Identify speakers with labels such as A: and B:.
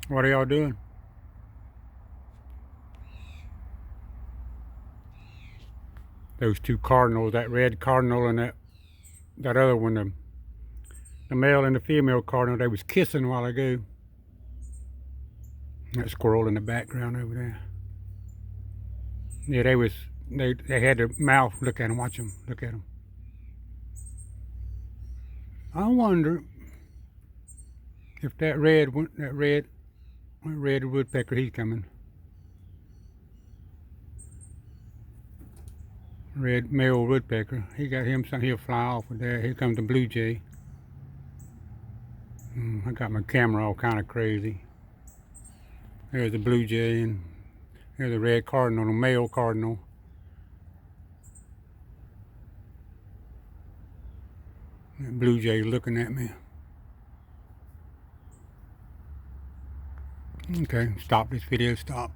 A: What are y'all doing? Those two cardinals, that red cardinal and that other one, the male and the female cardinal, they was kissing a while ago. That squirrel in the background over there. Yeah, they had their mouth. Look at them, watch them, look at them. I wonder if that red woodpecker, he's coming. Red male woodpecker. He got him something. He'll fly off with that. Here comes the bluejay. I got my camera all kind of crazy. There's the bluejay, and there's the red cardinal, the male cardinal. That bluejay looking at me. Okay, stop this video, stop.